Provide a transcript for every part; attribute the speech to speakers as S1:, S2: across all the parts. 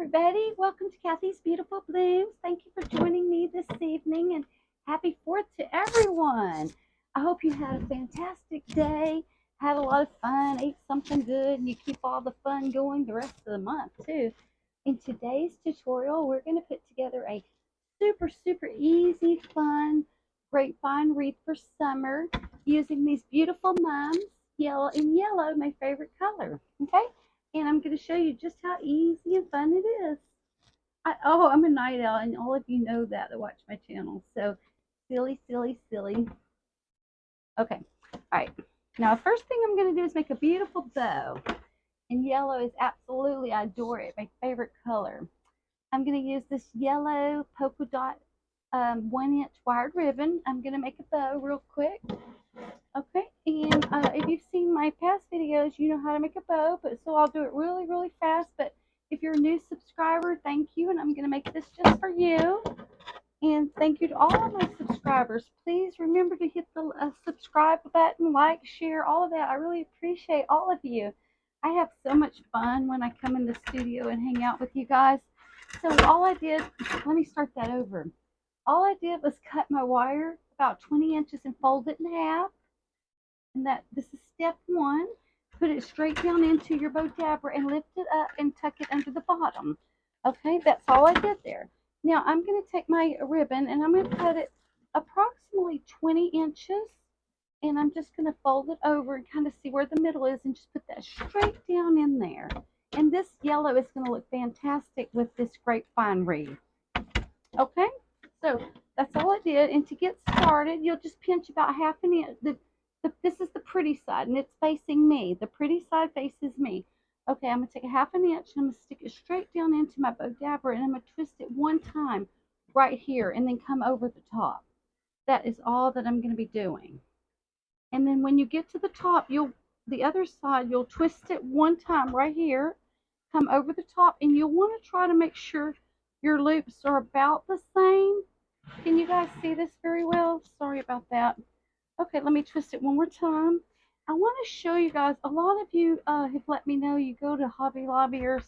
S1: everybody. Welcome to Kathy's Beautiful Blooms. Thank you for joining me this evening and happy 4th to everyone. I hope you had a fantastic day, had a lot of fun, ate something good, and you keep all the fun going the rest of the month too. In today's tutorial, we're going to put together a super easy, fun grapevine wreath for summer using these beautiful mums, yellow, my favorite color. Okay? And I'm going to show you just how easy and fun it is. I'm a night owl, and all of you know that watch my channel. So silly. Okay, all right. Now, the first thing I'm going to do is make a beautiful bow. And yellow is absolutely, I adore it, my favorite color. I'm going to use this yellow polka dot 1-inch wired ribbon. I'm going to make a bow real quick. Okay, and if you've seen my past videos, you know how to make a bow, but so I'll do it really fast. But if you're a new subscriber, thank you, and I'm going to make this just for you. And thank you to all of my subscribers. Please remember to hit the subscribe button, like, share, all of that. I really appreciate all of you. I have so much fun when I come in the studio and hang out with you guys. So all I did, let me start that over. All I did was cut my wire about 20 inches and fold it in half. And this is step one. Put it straight down into your bow dabber and lift it up and tuck it under the bottom. Okay, that's all I did there. Now I'm going to take my ribbon and I'm going to cut it approximately 20 inches. And I'm just going to fold it over and kind of see where the middle is and just put that straight down in there. And this yellow is going to look fantastic with this grapevine wreath. Okay, so that's all I did. And to get started, you'll just pinch about half an inch. This is the pretty side, and it's facing me. The pretty side faces me. Okay, I'm going to take a half an inch, and I'm going to stick it straight down into my bow dabber, and I'm going to twist it one time right here, and then come over the top. That is all that I'm going to be doing. And then when you get to the top, the other side, you'll twist it one time right here, come over the top, and you'll want to try to make sure your loops are about the same. Can you guys see this very well? Sorry about that. Okay, let me twist it one more time. I want to show you guys, a lot of you have let me know you go to Hobby Lobby or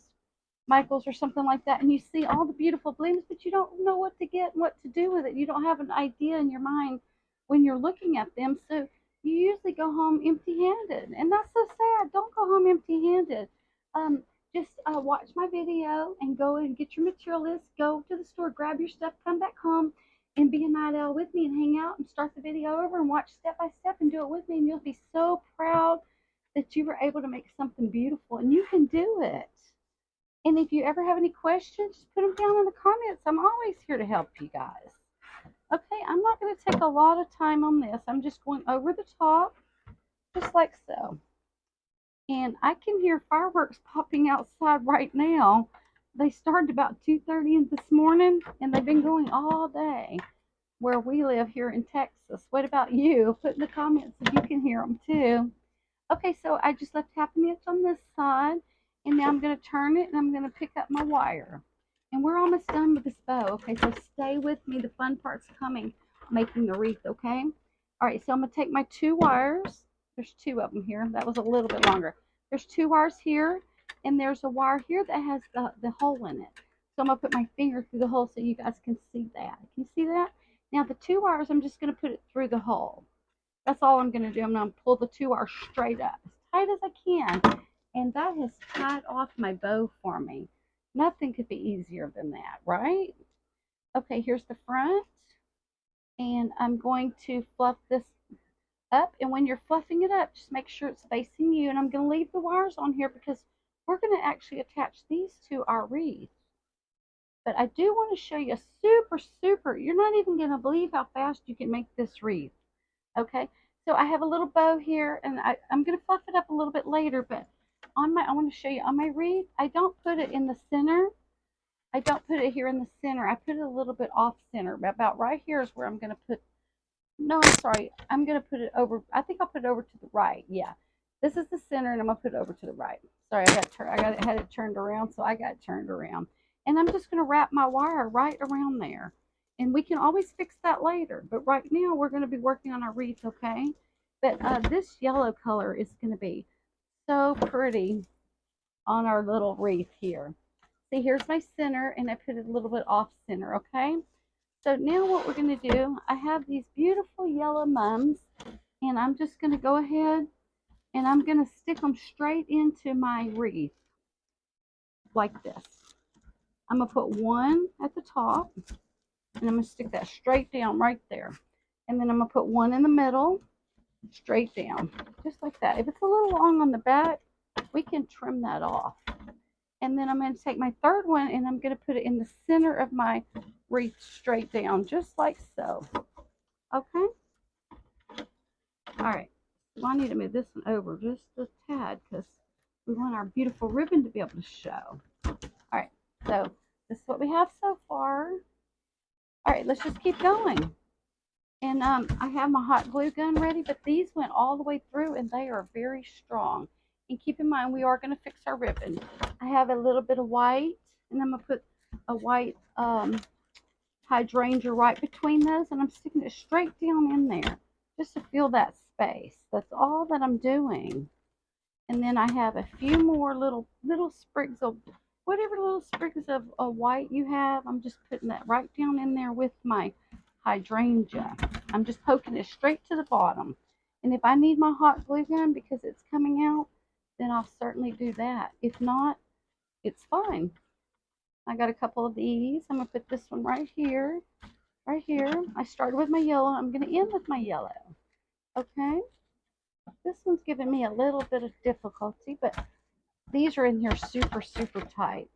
S1: Michael's or something like that, and you see all the beautiful blooms, but you don't know what to get and what to do with it. You don't have an idea in your mind when you're looking at them, so you usually go home empty-handed, and that's so sad. Don't go home empty-handed. Just watch my video and go and get your material list, go to the store, grab your stuff, come back home, and be a night owl with me and hang out and start the video over and watch step by step and do it with me, and you'll be so proud that you were able to make something beautiful, and you can do it. And if you ever have any questions, just put them down in the comments. I'm always here to help you guys. Okay, I'm not going to take a lot of time on this. I'm just going over the top, just like so. And I can hear fireworks popping outside right now. They started about 2:30 this morning, and they've been going all day where we live here in Texas. What about you? Put in the comments if you can hear them too. Okay, so I just left half an inch on this side, and now I'm going to turn it, and I'm going to pick up my wire. And we're almost done with this bow. Okay, so stay with me. The fun part's coming, making the wreath, okay? All right, so I'm going to take my 2 wires. There's 2 of them here. That was a little bit longer. There's 2 wires here, and there's a wire here that has the hole in it. So I'm going to put my finger through the hole so you guys can see that. Can you see that? Now the 2 wires, I'm just going to put it through the hole. That's all I'm going to do. I'm going to pull the 2 wires straight up, as tight as I can. And that has tied off my bow for me. Nothing could be easier than that, right? Okay, here's the front. And I'm going to fluff this up. And when you're fluffing it up, just make sure it's facing you. And I'm going to leave the wires on here because we're going to actually attach these to our wreath. But I do want to show you a super, you're not even going to believe how fast you can make this wreath. Okay, so I have a little bow here, and I'm going to fluff it up a little bit later, but I want to show you on my wreath, I don't put it in the center. I don't put it here in the center. I put it a little bit off center. About right here is where I'm going to put, no, I'm sorry. I'm going to put it over, I think I'll put it over to the right. Yeah, this is the center, and I'm going to put it over to the right. Sorry, I had it turned around, so I got it turned around. And I'm just going to wrap my wire right around there. And we can always fix that later. But right now, we're going to be working on our wreath, okay? But this yellow color is going to be so pretty on our little wreath here. See, here's my center, and I put it a little bit off center, okay? So now what we're going to do, I have these beautiful yellow mums, and I'm just going to go ahead and I'm going to stick them straight into my wreath like this. I'm going to put one at the top, and I'm going to stick that straight down right there. And then I'm going to put one in the middle, straight down, just like that. If it's a little long on the back, we can trim that off. And then I'm going to take my third one and I'm going to put it in the center of my wreath straight down, just like so. Okay? All right. So I need to move this one over just a tad because we want our beautiful ribbon to be able to show. All right. So this is what we have so far. All right. Let's just keep going. And I have my hot glue gun ready, but these went all the way through and they are very strong. And keep in mind, we are going to fix our ribbon. I have a little bit of white, and I'm going to put a white hydrangea right between those, and I'm sticking it straight down in there just to fill that space. That's all that I'm doing. And then I have a few more little sprigs of whatever little sprigs of white you have. I'm just putting that right down in there with my hydrangea. I'm just poking it straight to the bottom. And if I need my hot glue gun because it's coming out, then I'll certainly do that. If not, it's fine. I got a couple of these. I'm going to put this one right here. Right here. I started with my yellow. I'm going to end with my yellow. Okay? This one's giving me a little bit of difficulty, but these are in here super, super tight.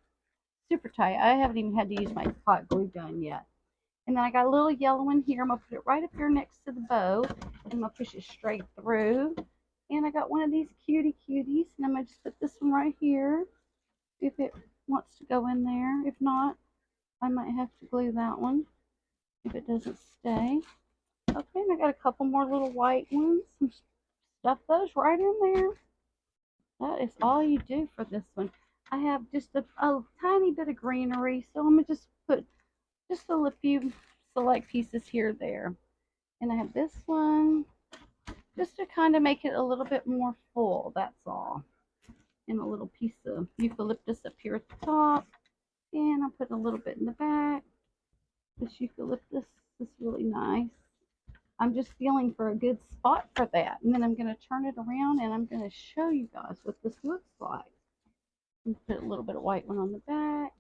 S1: Super tight. I haven't even had to use my hot glue gun yet. And then I got a little yellow in here. I'm going to put it right up here next to the bow. And I'm going to push it straight through. And I got one of these cuties. And I'm going to just put this one right here. If it wants to go in there. If not, I might have to glue that one. If it doesn't stay. Okay, and I got a couple more little white ones. Stuff those right in there. That is all you do for this one. I have just a tiny bit of greenery. So I'm going to just put just a few select pieces here there. And I have this one just to kind of make it a little bit more full, that's all. And a little piece of eucalyptus up here at the top. And I'll put a little bit in the back. This eucalyptus is really nice. I'm just feeling for a good spot for that. And then I'm going to turn it around and I'm going to show you guys what this looks like. Put a little bit of white one on the back.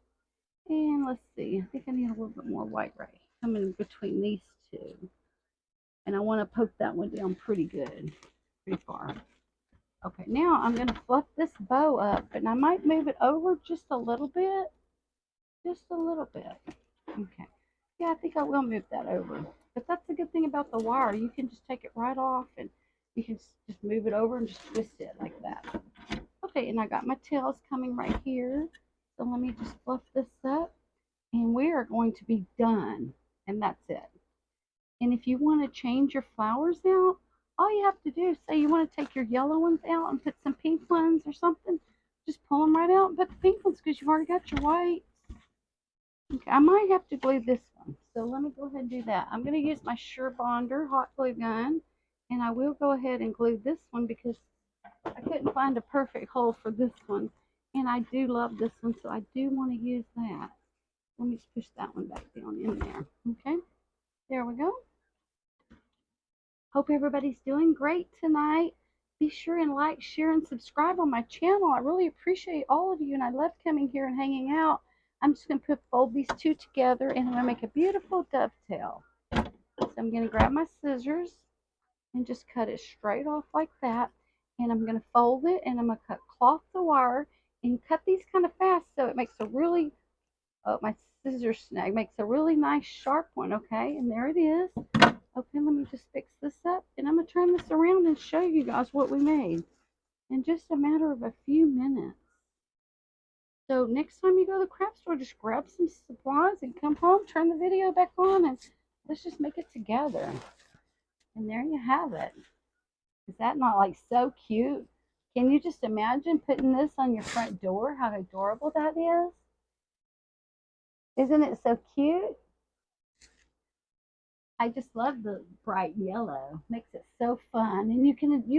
S1: And let's see, I think I need a little bit more white right coming between these two. And I want to poke that one down pretty good, pretty far. Okay, now I'm going to fluff this bow up, and I might move it over just a little bit. Just a little bit. Okay. Yeah, I think I will move that over. But that's the good thing about the wire. You can just take it right off, and you can just move it over and just twist it like that. Okay, and I got my tails coming right here. So let me just fluff this up, and we are going to be done. And that's it. And if you want to change your flowers out, all you have to do is say you want to take your yellow ones out and put some pink ones or something. Just pull them right out and put the pink ones because you've already got your white. Okay, I might have to glue this one. So let me go ahead and do that. I'm going to use my Sure Bonder hot glue gun. And I will go ahead and glue this one because I couldn't find a perfect hole for this one. And I do love this one, so I do want to use that. Let me just push that one back down in there. Okay, there we go. Hope everybody's doing great tonight. Be sure and like, share, and subscribe on my channel. I really appreciate all of you, and I love coming here and hanging out. I'm just going to fold these two together, and I'm going to make a beautiful dovetail. So I'm going to grab my scissors and just cut it straight off like that. And I'm going to fold it, and I'm going to cut cloth the wire and cut these kind of fast so it makes a really, my scissors snag makes a really nice sharp one, okay? And there it is. Okay, let me just fix this up, and I'm going to turn this around and show you guys what we made in just a matter of a few minutes. So next time you go to the craft store, just grab some supplies and come home, turn the video back on, and let's just make it together. And there you have it. Is that not like so cute? Can you just imagine putting this on your front door? How adorable that is. Isn't it so cute? I just love the bright yellow. Makes it so fun. And you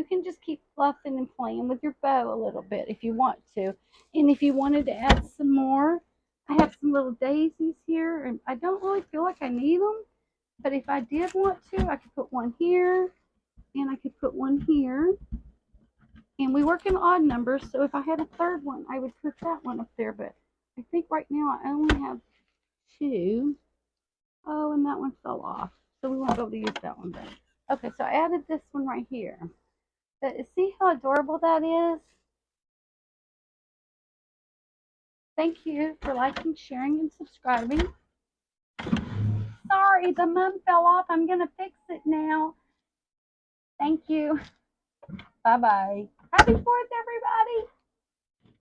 S1: can just keep fluffing and playing with your bow a little bit if you want to. And if you wanted to add some more I have some little daisies here, and I don't really feel like I need them. But if I did want to, I could put one here, and I could put one here. And we work in odd numbers, so if I had a third one, I would put that one up there. But I think right now I only have two. Oh, and that one fell off. So we won't be able to use that one then. Okay, so I added this one right here. But see how adorable that is? Thank you for liking, sharing, and subscribing. Sorry, the mum fell off. I'm going to fix it now. Thank you. Bye-bye. Happy 4th, everybody.